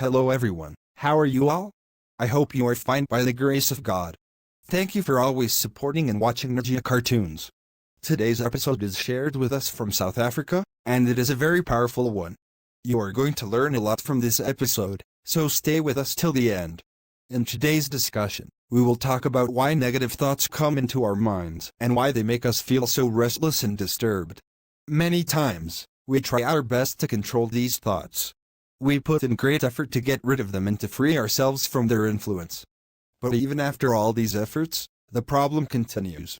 Hello everyone, how are you all? I hope you are fine by the grace of God. Thank you for always supporting and watching Nagia cartoons. Today's episode is shared with us from South Africa, and it is a very powerful one. You are going to learn a lot from this episode, so stay with us till the end. In today's discussion, we will talk about why negative thoughts come into our minds and why they make us feel so restless and disturbed. Many times, we try our best to control these thoughts. We put in great effort to get rid of them and to free ourselves from their influence. But even after all these efforts, the problem continues.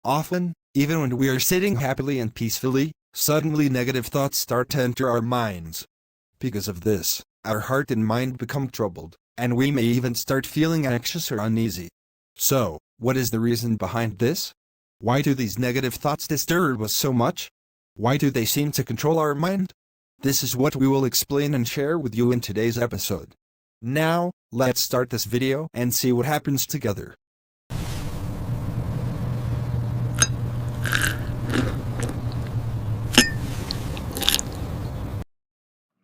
Often, even when we are sitting happily and peacefully, suddenly negative thoughts start to enter our minds. Because of this, our heart and mind become troubled, and we may even start feeling anxious or uneasy. So, what is the reason behind this? Why do these negative thoughts disturb us so much? Why do they seem to control our mind? This is what we will explain and share with you in today's episode. Now, let's start this video and see what happens together.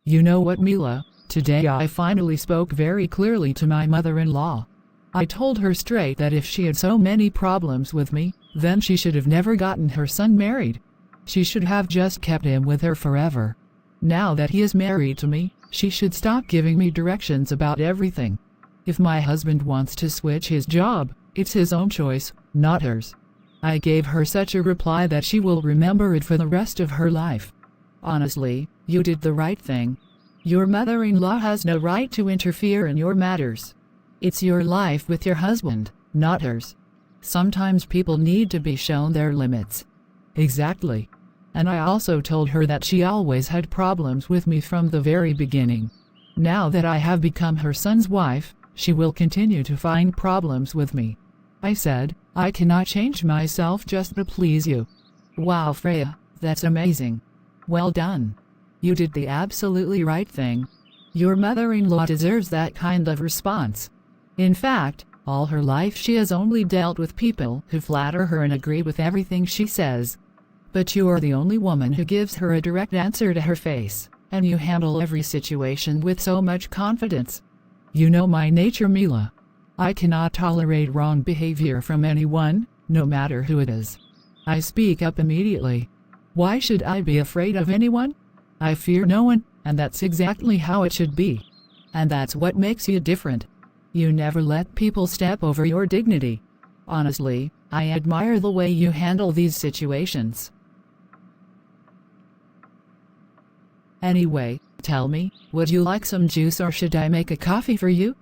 You know what, Mila? Today I finally spoke very clearly to my mother-in-law. I told her straight that if she had so many problems with me, then she should have never gotten her son married. She should have just kept him with her forever. Now that he is married to me, she should stop giving me directions about everything. If my husband wants to switch his job, it's his own choice, not hers. I gave her such a reply that she will remember it for the rest of her life. Honestly, you did the right thing. Your mother-in-law has no right to interfere in your matters. It's your life with your husband, not hers. Sometimes people need to be shown their limits. Exactly. And I also told her that she always had problems with me from the very beginning. Now that I have become her son's wife, she will continue to find problems with me. I said, I cannot change myself just to please you. Wow, Freya, that's amazing. Well done. You did the absolutely right thing. Your mother-in-law deserves that kind of response. In fact, all her life she has only dealt with people who flatter her and agree with everything she says. But you are the only woman who gives her a direct answer to her face, and you handle every situation with so much confidence. You know my nature, Mila. I cannot tolerate wrong behavior from anyone, no matter who it is. I speak up immediately. Why should I be afraid of anyone? I fear no one, and that's exactly how it should be. And that's what makes you different. You never let people step over your dignity. Honestly, I admire the way you handle these situations. Anyway, tell me, would you like some juice or should I make a coffee for you?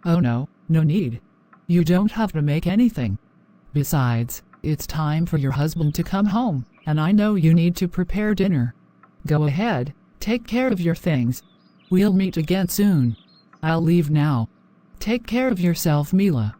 Oh no, no need. You don't have to make anything. Besides, it's time for your husband to come home, and I know you need to prepare dinner. Go ahead, take care of your things. We'll meet again soon. I'll leave now. Take care of yourself, Mila.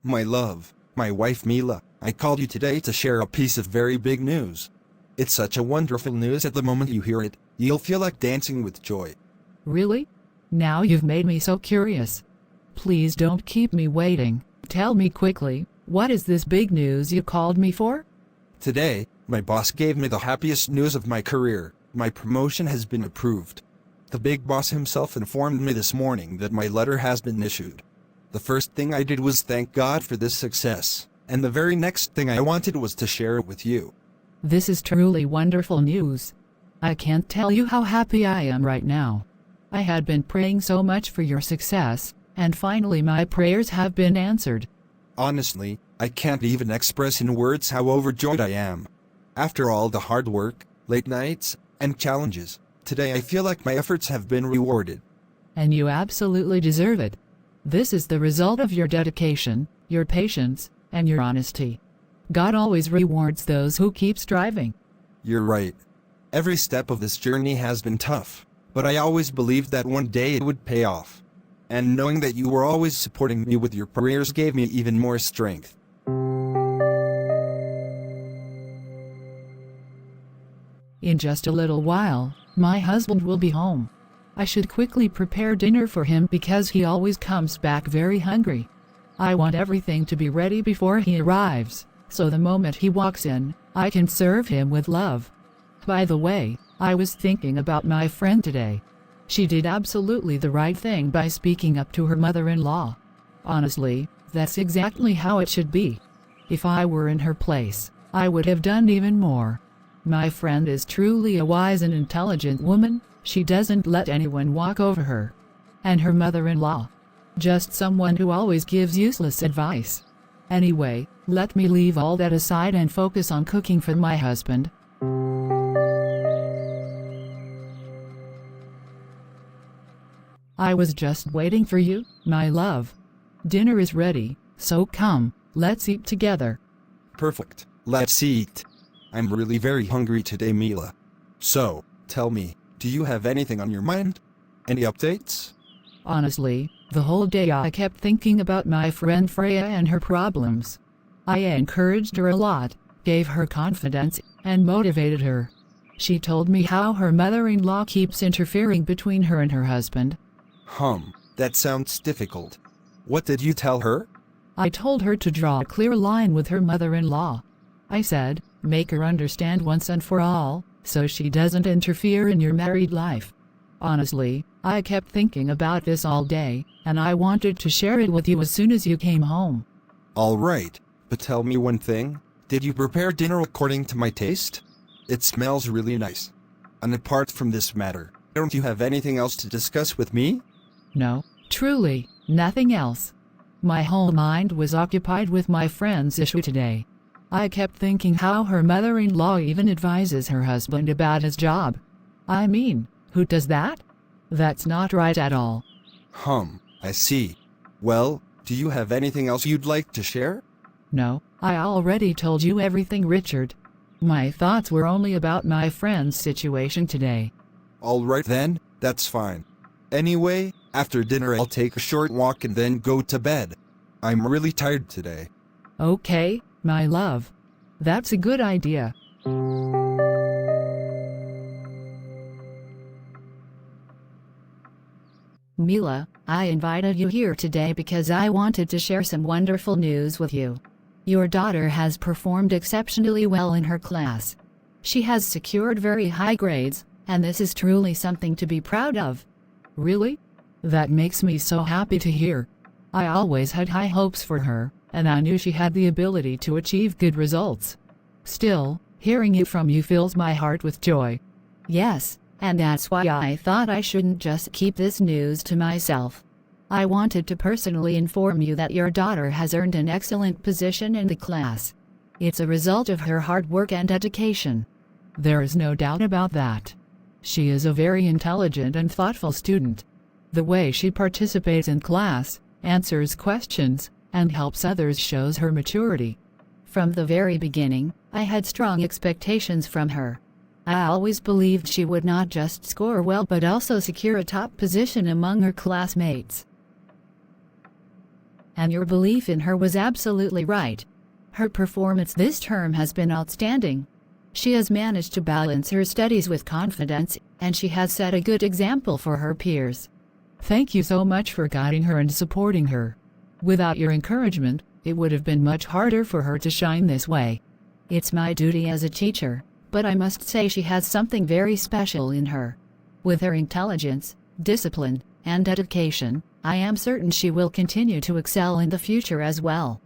My love, my wife Mila, I called you today to share a piece of very big news. It's such a wonderful news. At the moment you hear it, you'll feel like dancing with joy. Really? Now you've made me so curious. Please don't keep me waiting. Tell me quickly, what is this big news you called me for? Today, my boss gave me the happiest news of my career. My promotion has been approved. The big boss himself informed me this morning that my letter has been issued. The first thing I did was thank God for this success, and the very next thing I wanted was to share it with you. This is truly wonderful news. I can't tell you how happy I am right now. I had been praying so much for your success, and finally my prayers have been answered. Honestly, I can't even express in words how overjoyed I am. After all the hard work, late nights, and challenges, today I feel like my efforts have been rewarded. And you absolutely deserve it. This is the result of your dedication, your patience, and your honesty. God always rewards those who keep striving. You're right. Every step of this journey has been tough, but I always believed that one day it would pay off. And knowing that you were always supporting me with your prayers gave me even more strength. In just a little while, my husband will be home. I should quickly prepare dinner for him because he always comes back very hungry. I want everything to be ready before he arrives, so the moment he walks in, I can serve him with love. By the way, I was thinking about my friend today. She did absolutely the right thing by speaking up to her mother-in-law. Honestly, that's exactly how it should be. If I were in her place, I would have done even more. My friend is truly a wise and intelligent woman. She doesn't let anyone walk over her. And her mother-in-law, just someone who always gives useless advice. Anyway, let me leave all that aside and focus on cooking for my husband. I was just waiting for you, my love. Dinner is ready, so come, let's eat together. Perfect, let's eat. I'm really very hungry today, Mila. So, tell me, do you have anything on your mind? Any updates? Honestly, the whole day I kept thinking about my friend Freya and her problems. I encouraged her a lot, gave her confidence, and motivated her. She told me how her mother-in-law keeps interfering between her and her husband. That sounds difficult. What did you tell her? I told her to draw a clear line with her mother-in-law. I said, make her understand once and for all, so she doesn't interfere in your married life. Honestly, I kept thinking about this all day, and I wanted to share it with you as soon as you came home. All right, but tell me one thing. Did you prepare dinner according to my taste? It smells really nice. And apart from this matter, don't you have anything else to discuss with me? No, truly, nothing else. My whole mind was occupied with my friend's issue today. I kept thinking how her mother-in-law even advises her husband about his job. I mean, who does that? That's not right at all. I see. Well, do you have anything else you'd like to share? No, I already told you everything, Richard. My thoughts were only about my friend's situation today. All right then, that's fine. Anyway, after dinner I'll take a short walk and then go to bed. I'm really tired today. Okay, my love. That's a good idea. Mila, I invited you here today because I wanted to share some wonderful news with you. Your daughter has performed exceptionally well in her class. She has secured very high grades, and this is truly something to be proud of. Really? That makes me so happy to hear. I always had high hopes for her, and I knew she had the ability to achieve good results. Still, hearing it from you fills my heart with joy. Yes, and that's why I thought I shouldn't just keep this news to myself. I wanted to personally inform you that your daughter has earned an excellent position in the class. It's a result of her hard work and dedication. There is no doubt about that. She is a very intelligent and thoughtful student. The way she participates in class, answers questions, and helps others shows her maturity. From the very beginning, I had strong expectations from her. I always believed she would not just score well but also secure a top position among her classmates. And your belief in her was absolutely right. Her performance this term has been outstanding. She has managed to balance her studies with confidence, and she has set a good example for her peers. Thank you so much for guiding her and supporting her. Without your encouragement, it would have been much harder for her to shine this way. It's my duty as a teacher, but I must say she has something very special in her. With her intelligence, discipline, and dedication, I am certain she will continue to excel in the future as well.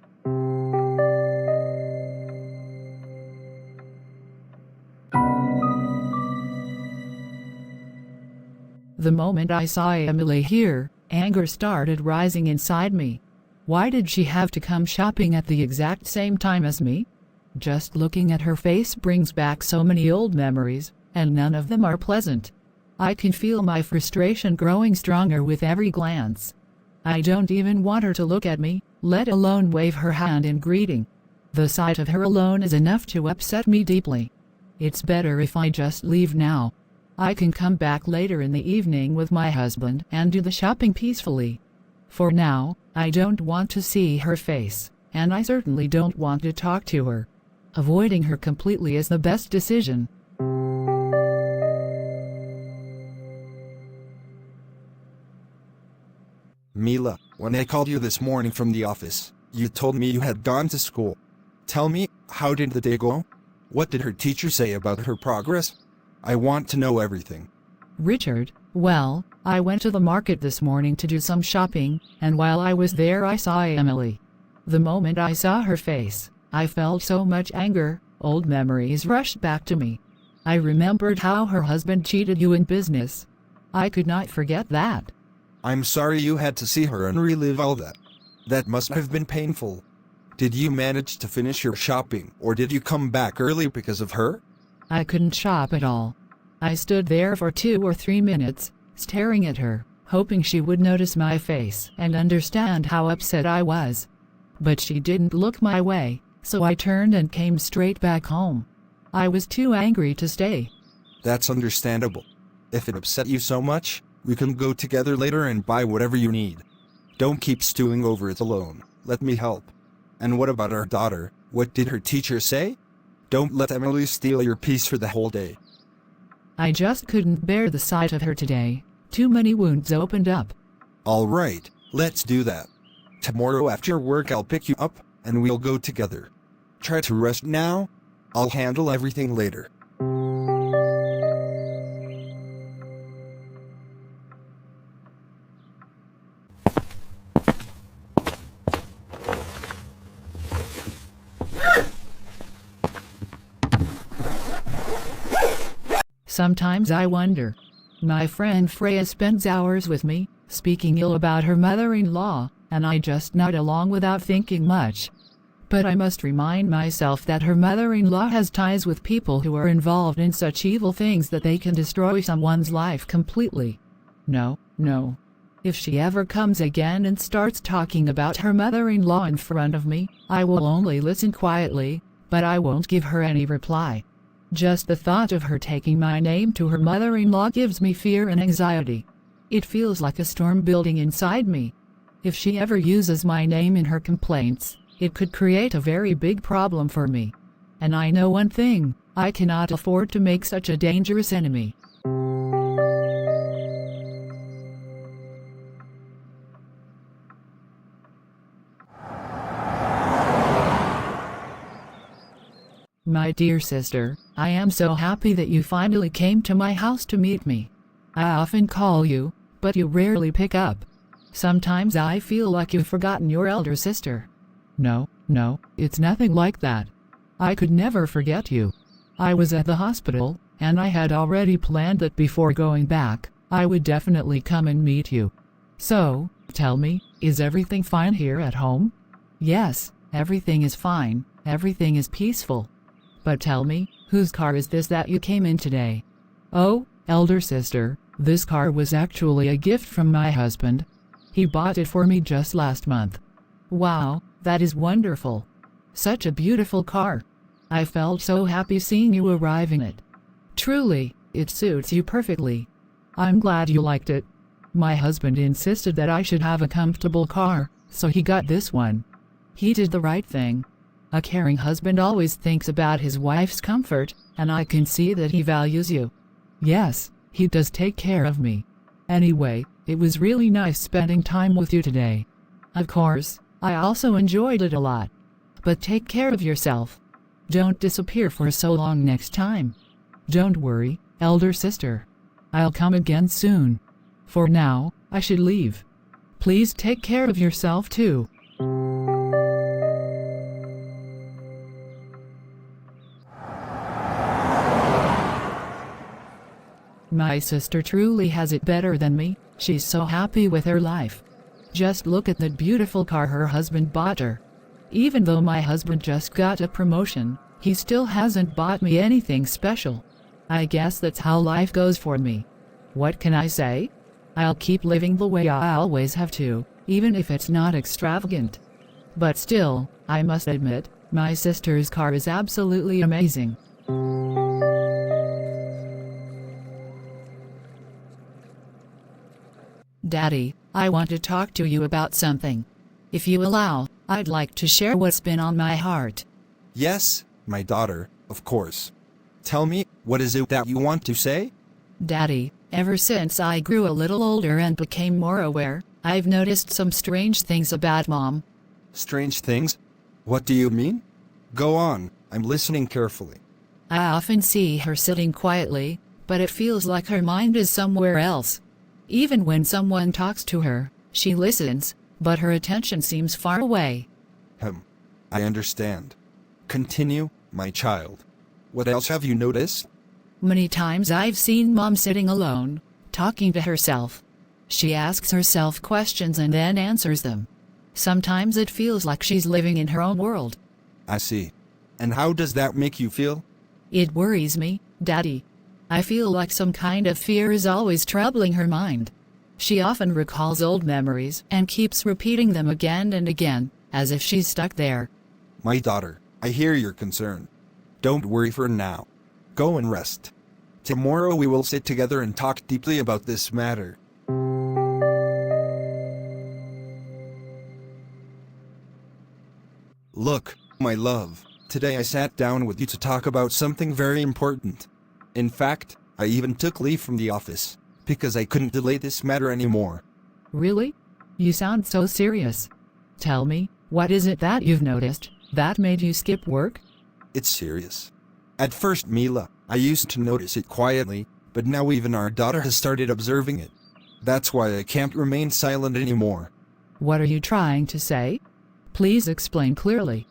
The moment I saw Emily here, anger started rising inside me. Why did she have to come shopping at the exact same time as me? Just looking at her face brings back so many old memories, and none of them are pleasant. I can feel my frustration growing stronger with every glance. I don't even want her to look at me, let alone wave her hand in greeting. The sight of her alone is enough to upset me deeply. It's better if I just leave now. I can come back later in the evening with my husband and do the shopping peacefully. For now, I don't want to see her face, and I certainly don't want to talk to her. Avoiding her completely is the best decision. Mila, when I called you this morning from the office, you told me you had gone to school. Tell me, how did the day go? What did her teacher say about her progress? I want to know everything. Richard, well, I went to the market this morning to do some shopping, and while I was there I saw Emily. The moment I saw her face, I felt so much anger. Old memories rushed back to me. I remembered how her husband cheated you in business. I could not forget that. I'm sorry you had to see her and relive all that. That must have been painful. Did you manage to finish your shopping, or did you come back early because of her? I couldn't shop at all. I stood there for 2 or 3 minutes, staring at her, hoping she would notice my face and understand how upset I was. But she didn't look my way, so I turned and came straight back home. I was too angry to stay. That's understandable. If it upset you so much, we can go together later and buy whatever you need. Don't keep stewing over it alone. Let me help. And what about our daughter? What did her teacher say? Don't let Emily steal your peace for the whole day. I just couldn't bear the sight of her today. Too many wounds opened up. All right, let's do that. Tomorrow after work I'll pick you up, and we'll go together. Try to rest now. I'll handle everything later. Sometimes I wonder. My friend Freya spends hours with me, speaking ill about her mother-in-law, and I just nod along without thinking much. But I must remind myself that her mother-in-law has ties with people who are involved in such evil things that they can destroy someone's life completely. No. If she ever comes again and starts talking about her mother-in-law in front of me, I will only listen quietly, but I won't give her any reply. Just the thought of her taking my name to her mother-in-law gives me fear and anxiety. It feels like a storm building inside me. If she ever uses my name in her complaints, it could create a very big problem for me. And I know one thing, I cannot afford to make such a dangerous enemy. My dear sister, I am so happy that you finally came to my house to meet me. I often call you, but you rarely pick up. Sometimes I feel like you've forgotten your elder sister. No, it's nothing like that. I could never forget you. I was at the hospital, and I had already planned that before going back, I would definitely come and meet you. So, tell me, is everything fine here at home? Yes, everything is fine, everything is peaceful. But tell me, whose car is this that you came in today? Oh, elder sister, this car was actually a gift from my husband. He bought it for me just last month. Wow, that is wonderful. Such a beautiful car. I felt so happy seeing you arrive in it. Truly, it suits you perfectly. I'm glad you liked it. My husband insisted that I should have a comfortable car, so he got this one. He did the right thing. A caring husband always thinks about his wife's comfort, and I can see that he values you. Yes, he does take care of me. Anyway, it was really nice spending time with you today. Of course, I also enjoyed it a lot. But take care of yourself. Don't disappear for so long next time. Don't worry, elder sister. I'll come again soon. For now, I should leave. Please take care of yourself too. My sister truly has it better than me. She's so happy with her life. Just look at that beautiful car her husband bought her. Even though my husband just got a promotion, he still hasn't bought me anything special. I guess that's how life goes for me. What can I say? I'll keep living the way I always have to, even if it's not extravagant. But still, I must admit, my sister's car is absolutely amazing. Daddy, I want to talk to you about something. If you allow, I'd like to share what's been on my heart. Yes, my daughter, of course. Tell me, what is it that you want to say? Daddy, ever since I grew a little older and became more aware, I've noticed some strange things about Mom. Strange things? What do you mean? Go on, I'm listening carefully. I often see her sitting quietly, but it feels like her mind is somewhere else. Even when someone talks to her, she listens, but her attention seems far away. I understand. Continue, my child. What else have you noticed? Many times I've seen Mom sitting alone, talking to herself. She asks herself questions and then answers them. Sometimes it feels like she's living in her own world. I see. And how does that make you feel? It worries me, Daddy. I feel like some kind of fear is always troubling her mind. She often recalls old memories and keeps repeating them again and again, as if she's stuck there. My daughter, I hear your concern. Don't worry for now. Go and rest. Tomorrow we will sit together and talk deeply about this matter. Look, my love, today I sat down with you to talk about something very important. In fact, I even took leave from the office, because I couldn't delay this matter anymore. Really? You sound so serious. Tell me, what is it that you've noticed that made you skip work? It's serious. At first, Mila, I used to notice it quietly, but now even our daughter has started observing it. That's why I can't remain silent anymore. What are you trying to say? Please explain clearly.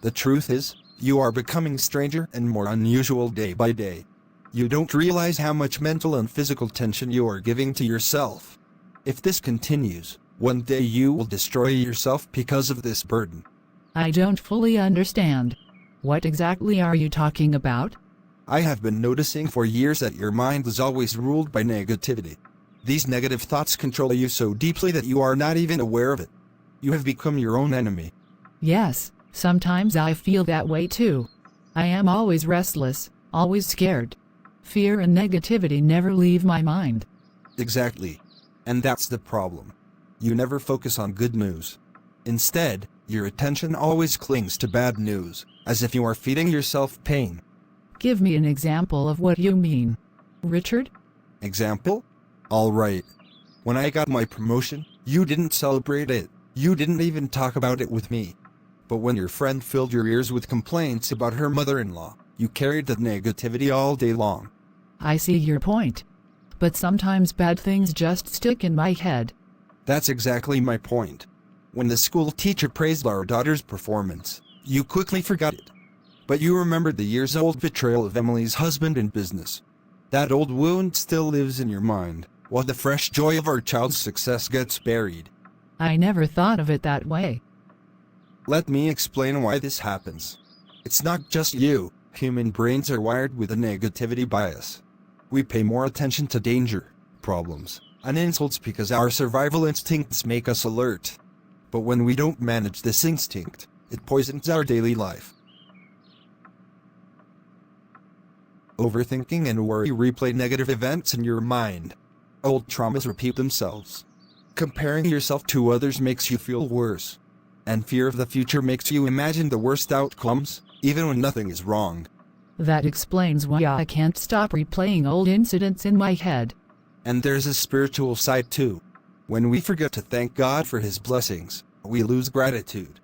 The truth is, you are becoming stranger and more unusual day by day. You don't realize how much mental and physical tension you are giving to yourself. If this continues, one day you will destroy yourself because of this burden. I don't fully understand. What exactly are you talking about? I have been noticing for years that your mind is always ruled by negativity. These negative thoughts control you so deeply that you are not even aware of it. You have become your own enemy. Yes, sometimes I feel that way too. I am always restless, always scared. Fear and negativity never leave my mind. Exactly. And that's the problem. You never focus on good news. Instead, your attention always clings to bad news, as if you are feeding yourself pain. Give me an example of what you mean. Richard? Example? All right. When I got my promotion, you didn't celebrate it. You didn't even talk about it with me. But when your friend filled your ears with complaints about her mother-in-law, you carried that negativity all day long. I see your point. But sometimes bad things just stick in my head. That's exactly my point. When the school teacher praised our daughter's performance, you quickly forgot it. But you remembered the years-old betrayal of Emily's husband in business. That old wound still lives in your mind, while the fresh joy of our child's success gets buried. I never thought of it that way. Let me explain why this happens. It's not just you. Human brains are wired with a negativity bias. We pay more attention to danger, problems, and insults because our survival instincts make us alert. But when we don't manage this instinct, it poisons our daily life. Overthinking and worry replay negative events in your mind. Old traumas repeat themselves. Comparing yourself to others makes you feel worse. And fear of the future makes you imagine the worst outcomes, even when nothing is wrong. That explains why I can't stop replaying old incidents in my head. And there's a spiritual side too. When we forget to thank God for His blessings, we lose gratitude.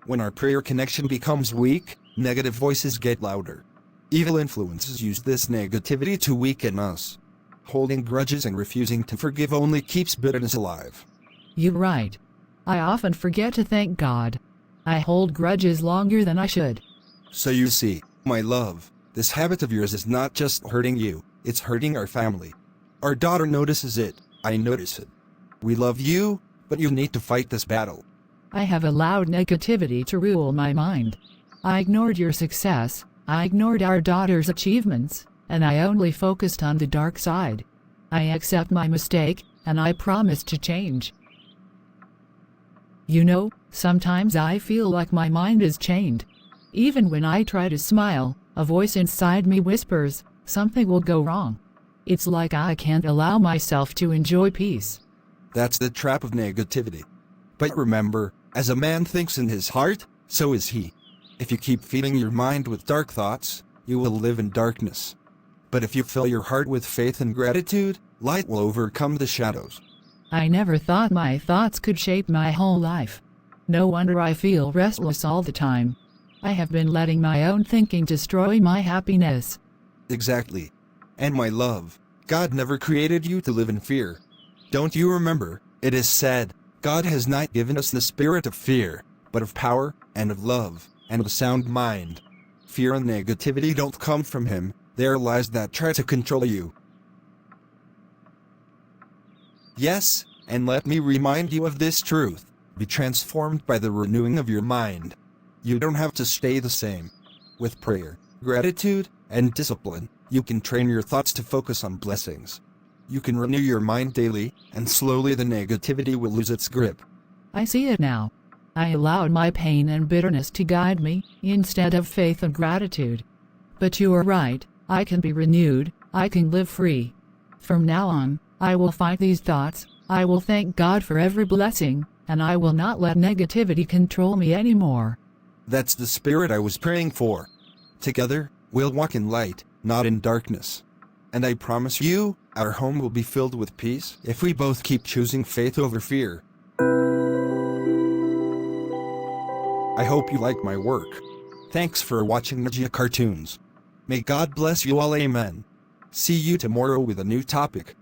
When our prayer connection becomes weak, negative voices get louder. Evil influences use this negativity to weaken us. Holding grudges and refusing to forgive only keeps bitterness alive. You're right. I often forget to thank God. I hold grudges longer than I should. So you see, my love, this habit of yours is not just hurting you, it's hurting our family. Our daughter notices it, I notice it. We love you, but you need to fight this battle. I have allowed negativity to rule my mind. I ignored your success, I ignored our daughter's achievements, and I only focused on the dark side. I accept my mistake, and I promise to change. You know, sometimes I feel like my mind is chained. Even when I try to smile, a voice inside me whispers, something will go wrong. It's like I can't allow myself to enjoy peace. That's the trap of negativity. But remember, as a man thinks in his heart, so is he. If you keep feeding your mind with dark thoughts, you will live in darkness. But if you fill your heart with faith and gratitude, light will overcome the shadows. I never thought my thoughts could shape my whole life. No wonder I feel restless all the time. I have been letting my own thinking destroy my happiness. Exactly. And my love, God never created you to live in fear. Don't you remember, it is said, God has not given us the spirit of fear, but of power, and of love, and of a sound mind. Fear and negativity don't come from Him, they are lies that try to control you. Yes, and let me remind you of this truth. Be transformed by the renewing of your mind. You don't have to stay the same. With prayer, gratitude, and discipline, you can train your thoughts to focus on blessings. You can renew your mind daily, and slowly the negativity will lose its grip. I see it now. I allowed my pain and bitterness to guide me, instead of faith and gratitude. But you are right, I can be renewed, I can live free. From now on, I will fight these thoughts, I will thank God for every blessing, and I will not let negativity control me anymore. That's the spirit I was praying for. Together, we'll walk in light, not in darkness. And I promise you, our home will be filled with peace if we both keep choosing faith over fear. I hope you like my work. Thanks for watching Ninja Cartoons. May God bless you all, amen. See you tomorrow with a new topic.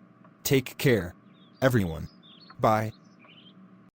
Take care, everyone. Bye.